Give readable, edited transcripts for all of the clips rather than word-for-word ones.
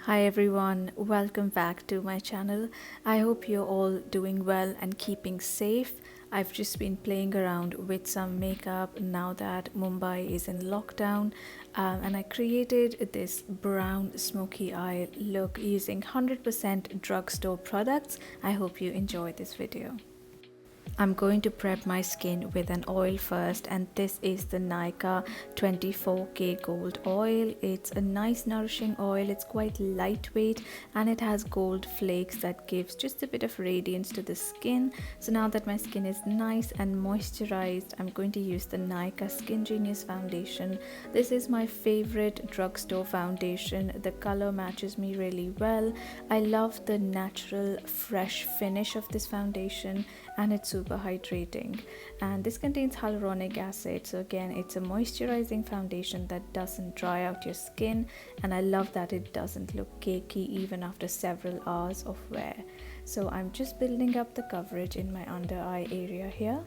Hi everyone, welcome back to my channel. I hope you're all doing well and keeping safe. I've just been playing around with some makeup now that Mumbai is in lockdown, and I created this brown smoky eye look using 100% drugstore products. I hope you enjoy this video. I'm going to prep my skin with an oil first, and this is the Nykaa 24K Gold Oil. It's a nice nourishing oil. It's quite lightweight and it has gold flakes that gives just a bit of radiance to the skin. So now that my skin is nice and moisturized, I'm going to use the Nykaa SkinGenius foundation. This is my favorite drugstore foundation. The color matches me really well. I love the natural fresh finish of this foundation and it's super hydrating, and this contains hyaluronic acid, so again it's a moisturizing foundation that doesn't dry out your skin, and I love that it doesn't look cakey even after several hours of wear. So I'm just building up the coverage in my under eye area here.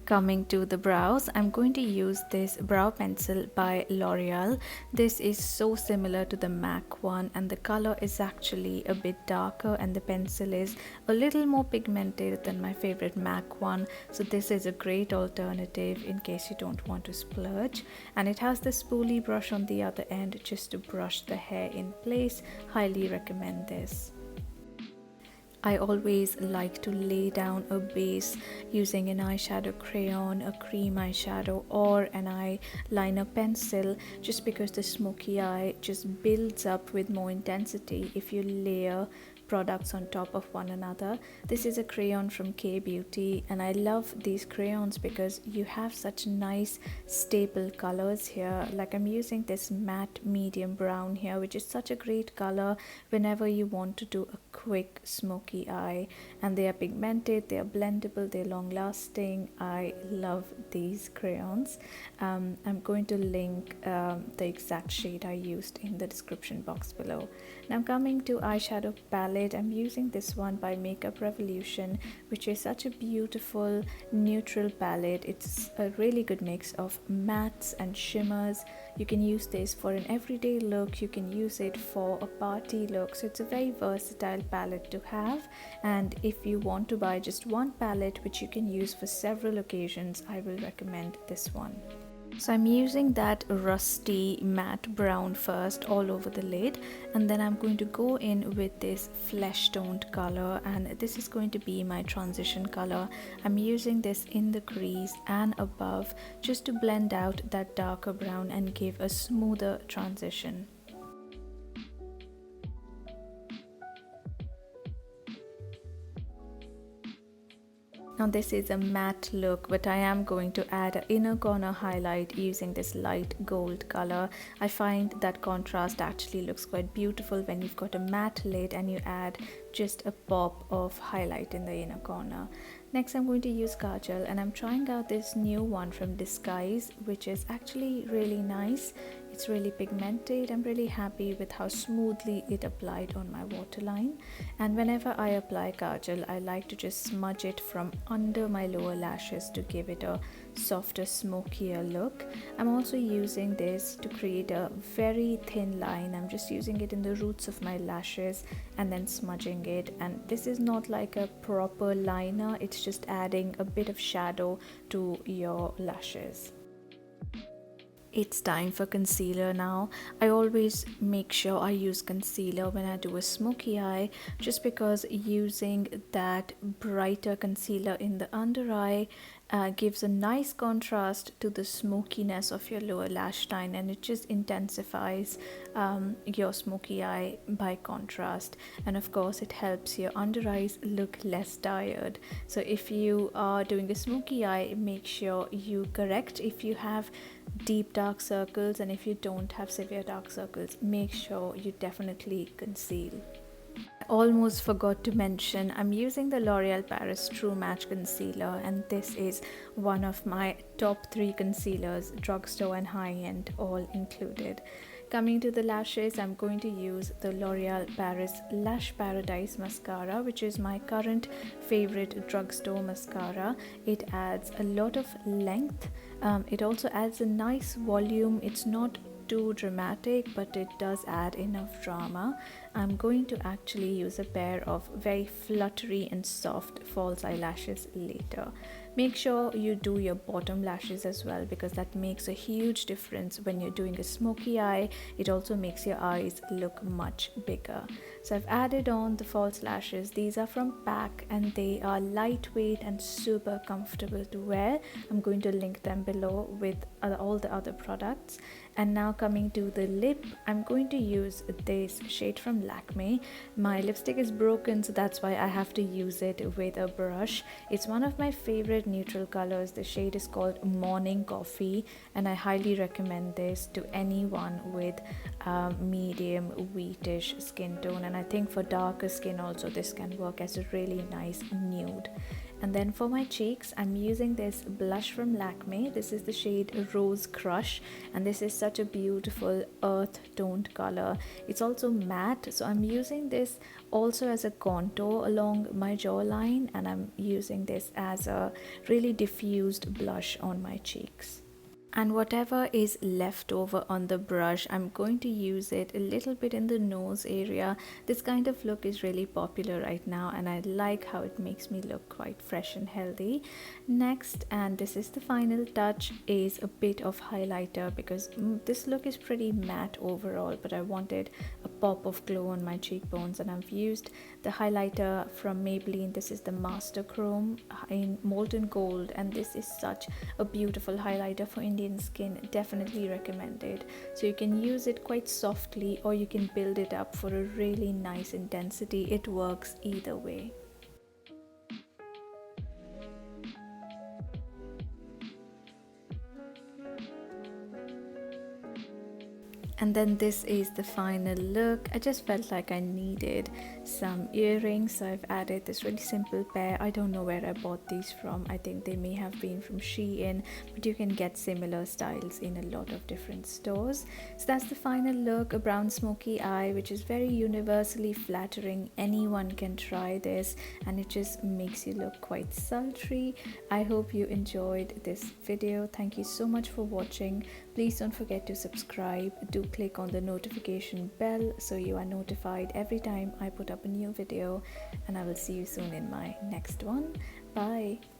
Coming to the brows, I'm going to use this brow pencil by L'Oreal. This is so similar to the MAC one, and the color is actually a bit darker and the pencil is a little more pigmented than my favorite MAC one. So this is a great alternative in case you don't want to splurge. And it has the spoolie brush on the other end just to brush the hair in place. Highly recommend this. I always like to lay down a base using an eyeshadow crayon, a cream eyeshadow, or an eyeliner pencil, just because the smoky eye just builds up with more intensity if you layer products on top of one another. This is a crayon from K Beauty, and I love these crayons because you have such nice staple colors here. Like I'm using this matte medium brown here, which is such a great color whenever you want to do a quick smoky eye, and they are pigmented, they are blendable, they're long lasting. I love these crayons. I'm going to link the exact shade I used in the description box below. Now coming to eyeshadow palette, I'm using this one by Makeup Revolution, which is such a beautiful neutral palette. It's a really good mix of mattes and shimmers. You can use this for an everyday look, you can use it for a party look, so it's a very versatile palette to have. And if you want to buy just one palette which you can use for several occasions, I will recommend this one. So I'm using that rusty matte brown first all over the lid, and then I'm going to go in with this flesh toned color, and this is going to be my transition color. I'm using this in the crease and above just to blend out that darker brown and give a smoother transition. Now this is a matte look, but I am going to add an inner corner highlight using this light gold color. I find that contrast actually looks quite beautiful when you've got a matte lid and you add just a pop of highlight in the inner corner. Next I'm going to use Kajal, and I'm trying out this new one from Disguise, which is actually really nice. It's really pigmented. I'm really happy with how smoothly it applied on my waterline. And whenever I apply Kajal, I like to just smudge it from under my lower lashes to give it a softer, smokier look. I'm also using this to create a very thin line. I'm just using it in the roots of my lashes and then smudging it. And this is not like a proper liner, it's just adding a bit of shadow to your lashes. It's time for concealer now. I always make sure I use concealer when I do a smoky eye, just because using that brighter concealer in the under eye gives a nice contrast to the smokiness of your lower lash line, and it just intensifies your smoky eye by contrast. And of course it helps your under eyes look less tired. So if you are doing a smoky eye, make sure you correct if you have deep dark circles, and if you don't have severe dark circles, make sure you definitely conceal. I almost forgot to mention, I'm using the L'Oreal Paris True Match Concealer, and this is one of my top 3 concealers, drugstore and high-end all included. Coming to the lashes, I'm going to use the L'Oreal Paris Lash Paradise Mascara, which is my current favorite drugstore mascara. It adds a lot of length. It also adds a nice volume. It's not too dramatic, but it does add enough drama. I'm going to actually use a pair of very fluttery and soft false eyelashes later. Make sure you do your bottom lashes as well, because that makes a huge difference when you're doing a smoky eye. It also makes your eyes look much bigger. So I've added on the false lashes. These are from Pack and they are lightweight and super comfortable to wear. I'm going to link them below with all the other products. And now coming to the lip, I'm going to use this shade from Lakme. My lipstick is broken, so that's why I have to use it with a brush. It's one of my favorite neutral colors. The shade is called Morning Coffee, and I highly recommend this to anyone with medium wheatish skin tone, and I think for darker skin also this can work as a really nice nude. And then for my cheeks, I'm using this blush from Lakme. This is the shade Rose Crush, and this is such a beautiful earth toned color. It's also matte, so I'm using this also as a contour along my jawline, and I'm using this as a really diffused blush on my cheeks. And whatever is left over on the brush, I'm going to use it a little bit in the nose area. This kind of look is really popular right now, and I like how it makes me look quite fresh and healthy. Next, and this is the final touch, is a bit of highlighter, because this look is pretty matte overall, but I wanted a pop of glow on my cheekbones, and I've used the highlighter from Maybelline. This is the Master Chrome in Molten Gold, and this is such a beautiful highlighter for Indian skin. Definitely recommended. So you can use it quite softly, or you can build it up for a really nice intensity. It works either way. And then this is the final look. I just felt like I needed some earrings, so I've added this really simple pair. I don't know where I bought these from. I think they may have been from Shein, but you can get similar styles in a lot of different stores. So that's the final look, a brown smoky eye, which is very universally flattering. Anyone can try this, and it just makes you look quite sultry. I hope you enjoyed this video. Thank you so much for watching. Please don't forget to subscribe. Do click on the notification bell so you are notified every time I put up a new video, and I will see you soon in my next one. Bye.